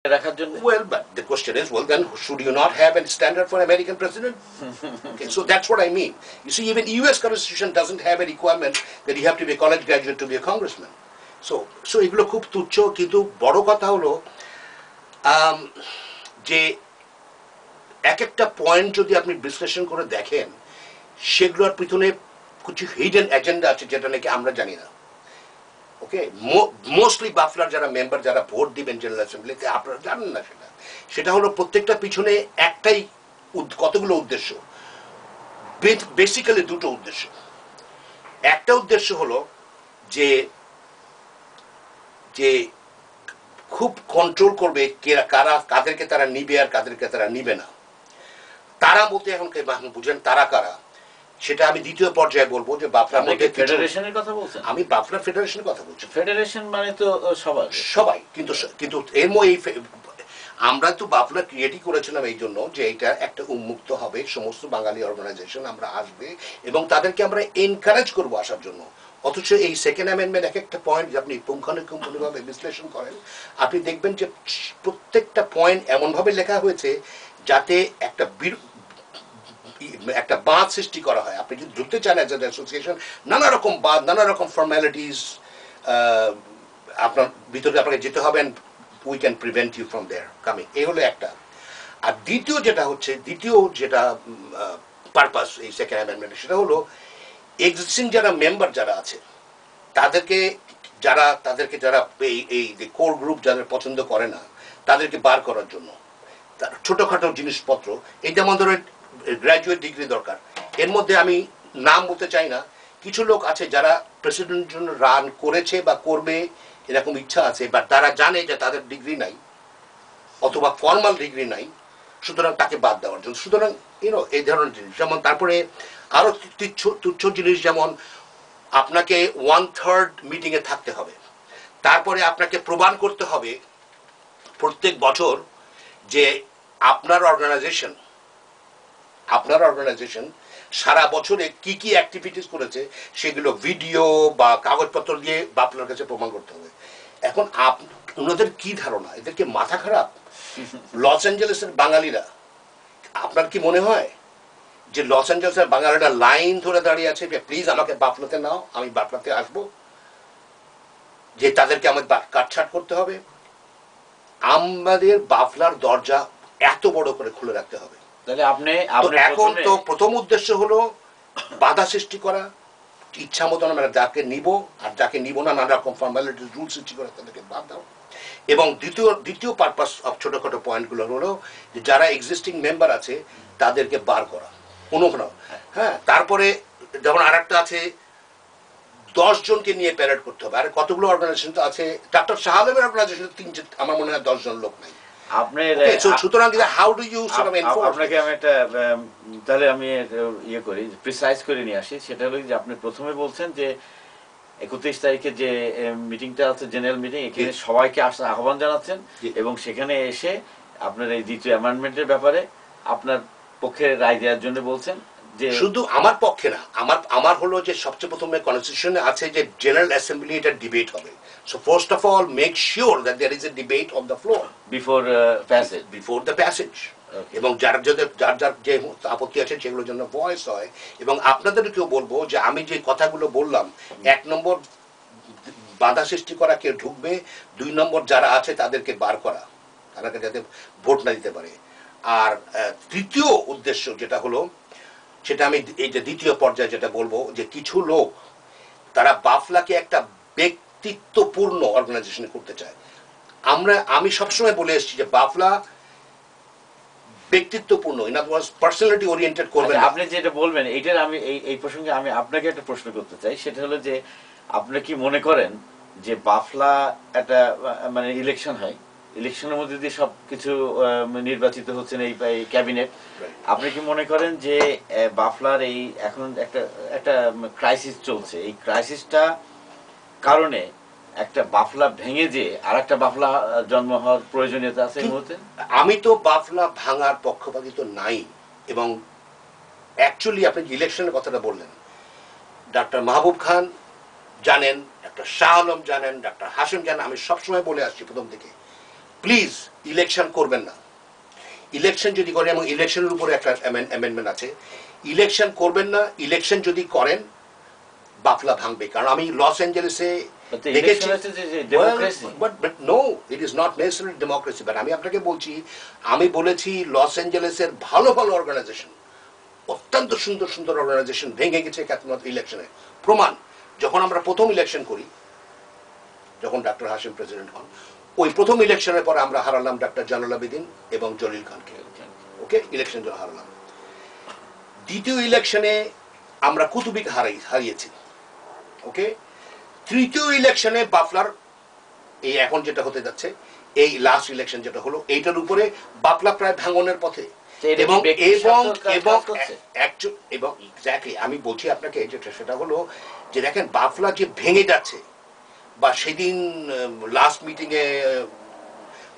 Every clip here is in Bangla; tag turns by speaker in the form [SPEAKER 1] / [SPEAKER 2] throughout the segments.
[SPEAKER 1] রাখার জন্য?
[SPEAKER 2] Well, but the question is, well, then should you not have a standard for American president? Okay, so that's what I mean. You see, even U.S. Constitution doesn't have a requirement that you have to be a college graduate to be a congressman. So এগুলো খুব তুচ্ছ, কিন্তু বড় কথা হলো যে এক একটা পয়েন্ট যদি আপনি বিশ্লেষণ করে দেখেন, সেগুলোর পিছনে কিছু হিডেন এজেন্ডা আছে যেটা নাকি আমরা জানি না। ওকে, মোস্টলি বাফলার যারা মেম্বার, যারা ভোট দিবেন জেনারেল অ্যাসেম্বলিতে, আপনারা জানেন না সেটা হলো প্রত্যেকটা পিছনে একটাই, কতগুলো উদ্দেশ্য, বেসিক্যালি দুটো উদ্দেশ্য। একটা উদ্দেশ্য হলো যে যে খুব কন্ট্রোল করবে কারা, কাদেরকে তারা নিবে আর কাদেরকে তারা নিবে না। তারা বলতে এখন বুঝেন তারা কারা, সেটা আমি দ্বিতীয় পর্যায়ে বলবো। যে বাফলার মধ্যে
[SPEAKER 1] ফেডারেশনের কথা বলছেন?
[SPEAKER 2] আমি বাফলার ফেডারেশনের কথা বলছি।
[SPEAKER 1] ফেডারেশন মানে তো সবাই,
[SPEAKER 2] কিন্তু এর মধ্যে আমরা তো বাফলার ক্রিয়েটই করেছিলাম এই জন্য যে এটা একটা উন্মুক্ত হবে, সমস্ত বাঙালি অর্গানাইজেশন আমরা আসবে এবং তাদেরকে আমরা এনকারেজ করবো আসার জন্য। অথচ এই সেকেন্ড অ্যামেন্ডমেন্ট এক একটা পয়েন্ট আপনি পুঙ্খানুপুঙ্খভাবে বিশ্লেষণ করেন, আপনি দেখবেন যে প্রত্যেকটা পয়েন্ট এমনভাবে লেখা হয়েছে যাতে একটা বাঁধ সৃষ্টি করা হয়। আপনি যদি ঢুকতে চান অ্যাজ এন অ্যাসোসিয়েশন, নানা রকম বাঁধ, নানা রকম ফর্মালিটিস আপনার ভিতরে আপনাকে যেতে হবে, we can prevent you from there coming. এই হলো একটা। আর দ্বিতীয় যেটা পারপাস এই সেকেন্ড অ্যামেন্ডমেন্ট, সেটা হলো এক্সিস্টিং যারা মেম্বার যারা আছে তাদেরকে যারা এই কোর গ্রুপ যাদের পছন্দ করে না তাদেরকে বার করার জন্য ছোটখাটো জিনিসপত্র, এই যেমন ধরেন গ্র্যাজুয়েট ডিগ্রি দরকার। এর মধ্যে আমি নাম বলতে চাই না, কিছু লোক আছে যারা প্রেসিডেন্টের জন্য রান করেছে বা করবে এরকম ইচ্ছা আছে, বাট তারা জানে যে তাদের ডিগ্রি নাই অথবা ফর্মাল ডিগ্রি নাই, সুতরাং তাকে বাদ দেওয়ার জন্য। সুতরাং এই ধরনের জিনিস, যেমন তারপরে আরো তুচ্ছ জিনিস, যেমন আপনাকে 1/3 মিটিংয়ে থাকতে হবে, তারপরে আপনাকে প্রমাণ করতে হবে প্রত্যেক বছর যে আপনার অর্গানাইজেশন সারা বছরে কি কি অ্যাক্টিভিটিস করেছে সেগুলো ভিডিও বা কাগজপত্র দিয়ে আপনার কাছে প্রমাণ করতে হবে। এখন ওনাদের কি ধারণা, এদেরকে মাথা খারাপ? লস অ্যাঞ্জেলেসের বাঙালিরা, আপনার কি মনে হয় যে লস অ্যাঞ্জেলেসের বাঙালিরা লাইন ধরে দাঁড়িয়ে আছে যে প্লিজ আমাকে বাফলাতে নাও, আমি বাফলাতে আসবো, যে তাদেরকে আমাকে কাটছাট করতে হবে? আমাদের বাফলার দরজা এত বড় করে খুলে রাখতে হবে। এখন তো প্রথম উদ্দেশ্য হলো বাধা সৃষ্টি করা, ইচ্ছা মতন আমরা যাকে নিব আর যাকে নিব না নানা রকম ফর্মালিটি রুল সৃষ্টি করে তাদেরকে বাদ দাও। এবং দ্বিতীয় পারপাস অফ ছোটখাটো পয়েন্টগুলো হলো যে যারা এক্সিস্টিং মেম্বার আছে তাদেরকে বার করা কোনো। হ্যাঁ, তারপরে যেমন আর একটা আছে 10 জনকে নিয়ে প্যারেড করতে হবে। আর কতগুলো অর্গানাইজেশন তো আছে, ডক্টর শাহ আলমের অর্গানাইজেশন আমার মনে হয় 10 জন লোক নাই। সুতরাং how do you sort of enforce?
[SPEAKER 1] আপনাকে আমি একটা তাহলে আমি ইয়ে করি, প্রিসাইজ করে নিয়ে আসি। সেটা হলো যে আপনি প্রথমে বলছেন যে 31 তারিখে যে মিটিংটা আছে, জেনারেল মিটিং, এখানে সবাইকে আসার আহ্বান জানাচ্ছেন এবং সেখানে এসে আপনার এই দ্বিতীয় অ্যামেন্ডমেন্টের ব্যাপারে আপনার পক্ষে রায় দেওয়ার জন্য বলছেন। যে
[SPEAKER 2] শুধু আমার পক্ষে না, আমার হলো যে সবচেয়ে প্রথমে কনস্টিটিউশনে আছে যে জেনারেল অ্যাসেম্বলি এটা ডিবেট হবে। So first of all, make sure that there is a debate on the floor before the passage. এবং যার যে আপত্তি আছে সেগুলোর জন্য ভয়েস হয়। এবং আপনাদেরকেও বলবো যে আমি যে কথাগুলো বললাম, 1 নম্বর বাধা সৃষ্টি করা, কেউ ঢুকবে; 2 নম্বর যারা আছে তাদেরকে বার করা, তারা যাতে ভোট না দিতে পারে। আর তৃতীয় উদ্দেশ্য যেটা হলো, সেটা আমি এই যে দ্বিতীয় পর্যায়ে যেটা বলবো, যে কিছু লোক তারা বাফলাকে একটা ব্যক্তিত্বপূর্ণ অর্গানাইজেশন করতে চায়। আমি সবসময় বলে এসেছি যে বাফলা ব্যক্তিত্বপূর্ণ, in other words personality oriented করবেন।
[SPEAKER 1] আপনি যেটা বলবেন এইটার আমি এই প্রসঙ্গে আমি আপনাকে একটা প্রশ্ন করতে চাই। সেটা হলো যে আপনি কি মনে করেন যে বাফলা একটা মানে ইলেকশন হয়, ইলেকশনের মধ্যে দিয়ে সবকিছু নির্বাচিত হচ্ছেন এই ক্যাবিনেট, আপনি কি মনে করেন যে বাফলার এই এখন একটা ক্রাইসিস চলছে, এই ক্রাইসিসটা কারণে একটা বাফলা ভেঙে যে আর একটা বাফলা জন্ম হওয়ার প্রয়োজনীয়তা আছে এই মুহূর্তে?
[SPEAKER 2] আমি তো বাফলা ভাঙার পক্ষপাতী তো নাই। এবং অ্যাকচুয়ালি আপনি ইলেকশনের কথাটা বললেন, ডক্টর মাহবুব খান জানেন, ডক্টর শাহ আলম জানেন, ডক্টর হাসিম জানেন, আমি সবসময় বলে আসছি প্রথম থেকে, প্লিজ ইলেকশন করবেন না। ইলেকশন যদি করেন, এবং ইলেকশনের উপরে একটা অ্যামেন্ডমেন্ট আছে, ইলেকশন করবেন না। ইলেকশন যদি করেন বাফলা ভাঙবে। কারণ আমি লস অ্যাঞ্জেলেসে দেখেছি, but no, it is not necessary democracy. But আমি আপনাকে বলছি, আমি বলেছি লস অ্যাঞ্জেলেসের ভালো ভালো অর্গানাইজেশন, অত্যন্ত সুন্দর সুন্দর অর্গানাইজেশন ভেঙে গেছে একমাত্র ইলেকশনে। প্রমাণ, যখন আমরা প্রথম ইলেকশন করি, যখন ডক্টর হাশিম প্রেসিডেন্ট হন, ওই প্রথম ইলেকশনের পরে আমরা হারালাম ডক্টর জালাল আবেদিন এবং জলিল খানকে। ওকে, ইলেকশন হারালাম। দ্বিতীয় ইলেকশনে আমরা কুতুবিকে হারিয়েছি। ওকে, তৃতীয় ইলেকশনে বাফলার, এই এখন যেটা হতে যাচ্ছে, এই লাস্ট ইলেকশন যেটা হলো, এইটার উপরে বাফলা প্রায় ভাঙনের পথে। এবং এবং এবং এবং এক্স্যাক্টলি আমি বলছি আপনাকে যেটা, সেটা হলো যে দেখেন বাফলা যে ভেঙে যাচ্ছে, বা সেদিন লাস্ট মিটিং এ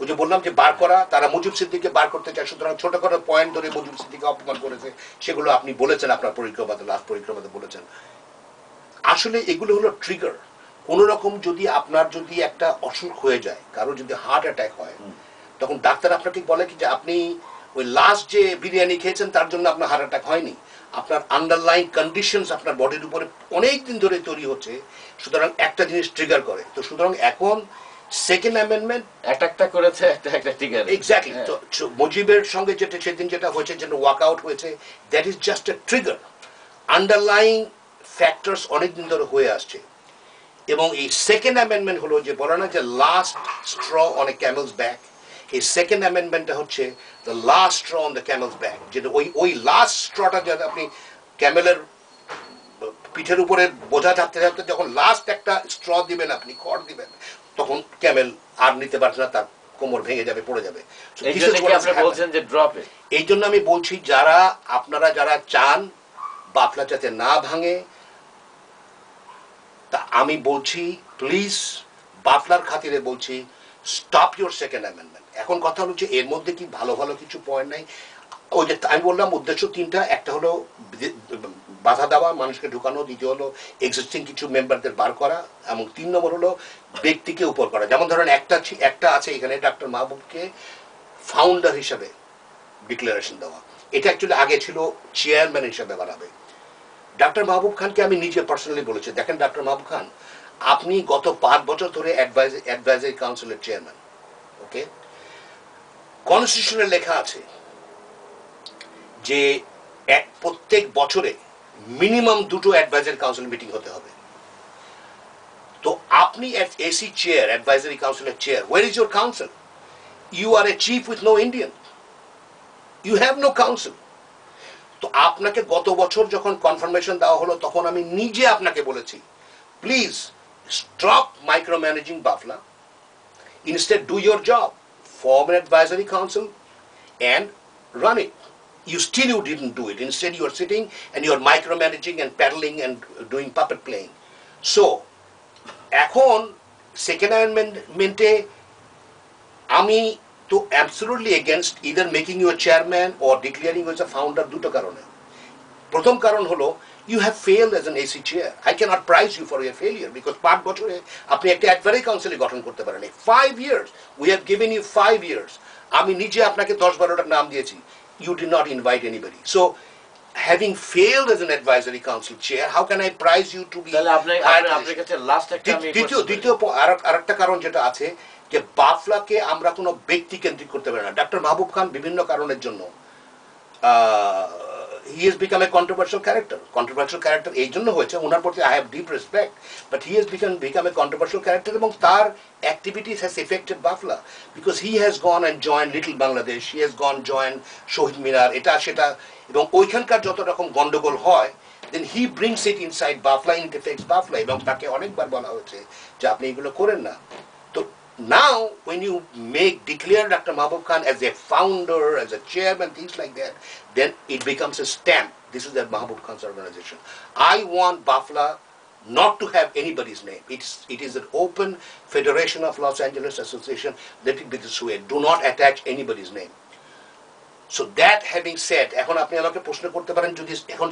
[SPEAKER 2] ওই যে বললাম যে বার করা, তারা মুজিব সিদ্দিককে বার করতে চায়, সুতরাং ছোটখাটো পয়েন্ট ধরে মুজিব সিদ্দিককে অপমান করেছে, সেগুলো আপনি বলেছেন আপনার পরিক্রমাতে, লাস্ট পরিক্রমাতে বলেছেন। আসলে এগুলো হলো ট্রিগার। কোন রকম যদি আপনার যদি একটা অসুখ হয়ে যায়, কারো যদি হার্ট অ্যাটাক হয়, তখন ডাক্তার আপনাকে বলে কি যে আপনি ওই লাস্ট যে বিরিয়ানি খেয়েছেন তার জন্য আপনার হার্ট অ্যাটাক হয়নি, আপনার আন্ডারলাইন কন্ডিশনস আপনার বডির উপরে অনেক দিন ধরে তৈরি হচ্ছে, সুতরাং একটা জিনিস ট্রিগার করে। তো সুতরাং এখন সেকেন্ড অ্যামেন্ডমেন্ট
[SPEAKER 1] একটা করেছে, একটা ট্রিগার।
[SPEAKER 2] এক্স্যাক্টলি। তো মুজিবের সঙ্গে যেটা সেদিন যেটা হয়েছে, যেটা ওয়াক আউট হয়েছে, that is just a trigger. Underlying factors অনেকদিন ধরে হয়ে আসছে। এবং এই সেকেন্ড অ্যামেন্ডমেন্ট হলো যে বলে না যে last straw on a CAMELS back, এই সেকেন্ড অ্যামেন্ডমেন্টটা হচ্ছে the last straw on the CAMELS back. যেটা ওই লাস্ট স্ট্রটা যাতে আপনি ক্যামেলের পিঠের উপরে বোঝা চাপতে চাপতে যখন লাস্ট একটা স্ট্র দিবেন, আপনি খড় দিবেন, তখন ক্যামেল আর নিতে পারছে না, তার কোমর ভেঙে যাবে, পড়ে যাবে। এই জন্য আমি বলছি, যারা আপনারা যারা চান বাফলা যাতে না ভাঙে, তা আমি বলছি প্লিজ, বাফলার খাতিরে বলছি, স্টপ ইউর সেকেন্ড অ্যামেন্ডমেন্ট। এখন কথা হলো যে এর মধ্যে কি ভালো ভালো কিছু পয়েন্ট নাই? ওই যে আমি বললাম উদ্দেশ্য তিনটা, একটা হলো বাধা দেওয়া, মানুষকে ঢুকানো, দ্বিতীয় হলো এক্সিস্টিং কিছু মেম্বারদের বার করা, এবং 3 নম্বর হলো ব্যক্তিকে উপর করা। যেমন ধরেন একটা আছে এখানে ডক্টর মাহবুবকে ফাউন্ডার হিসাবে ডিক্লারেশন দেওয়া, এটা অ্যাকচুয়ালি আগে ছিল চেয়ারম্যান হিসাবে বানাবে। ডক্টর মাহবুব খানকে আমি নিজে পার্সোনালি বলেছি, দেখেন ডক্টর মাহবুব খান, আপনি গত 5 বছর ধরে অ্যাডভাইজারি কাউন্সিলের চেয়ারম্যান। ওকে, কনস্টিটিউশনে লেখা আছে যে প্রত্যেক বছরে মিনিমাম 2টো অ্যাডভাইজারি কাউন্সিল মিটিং হতে হবে। তো আপনি এসি চেয়ার, অ্যাডভাইজারি কাউন্সিলের chair, where is your council? You are a chief with no Indian, you have no council. তো আপনাকে গত বছর যখন কনফার্মেশন দেওয়া হলো, তখন আমি নিজে আপনাকে বলেছি, please stop micro managing Bafla, instead do your job, form an advisory council and run it. You didn't do it. Instead you are sitting and you are micromanaging and peddling and doing puppet playing. So এখন সেকেন্ড অ্যামেন্ডমেন্টে আমি তো absolutely against either making you chairman or declaring you as a founder. দুটো কারণে। প্রথম কারণ হলো you have failed as an AC chair. I cannot prize you for your failure because 5 বছরে আপনি একটা অ্যাডভাইজারি কাউন্সিল গঠন করতে পারেন। 5 years, we have given you 5 years. আমি নিজে আপনাকে 10-12টা নাম দিয়েছি, you did not invite anybody. So having failed as an advisory council chair, how can I prize you to be?
[SPEAKER 1] আপনার কাছে লাস্ট একটা আমি
[SPEAKER 2] দ্বিতীয় আরেকটা কারণ যেটা আছে যে বাফলাকে আমরা কোনো ব্যক্তি কেন্দ্রিক করতে পারি না। ডক্টর মাহবুব খান বিভিন্ন কারণের জন্য he has become a controversial character. Controversial character এই জন্য হয়েছে, ওনার প্রতি I have deep respect, but he has become a controversial character, এবং তার activities has affected Bafla because he has gone and joined Little Bangladesh, he has gone joined শহীদ মিনার, এটা সেটা, এবং ওইখানকার যত রকম গন্ডগোল হয়, then he brings it inside Bafla and it affects Bafla, এবং তাকে অনেকবার বলা হয়েছে যে আপনি এগুলো করেন না। তো now when you declare Dr. Mahbub Khan as a founder, as a chairman, things like that, then it becomes a stamp. This is the Mahbub Khan's organization. I want Bafla not to have anybody's name. It is an open Federation of Los Angeles Association. Let it be this way. Do not attach anybody's name. So that having said, এখন আপনি আমাকে প্রশ্ন করতে পারেন যদি এখন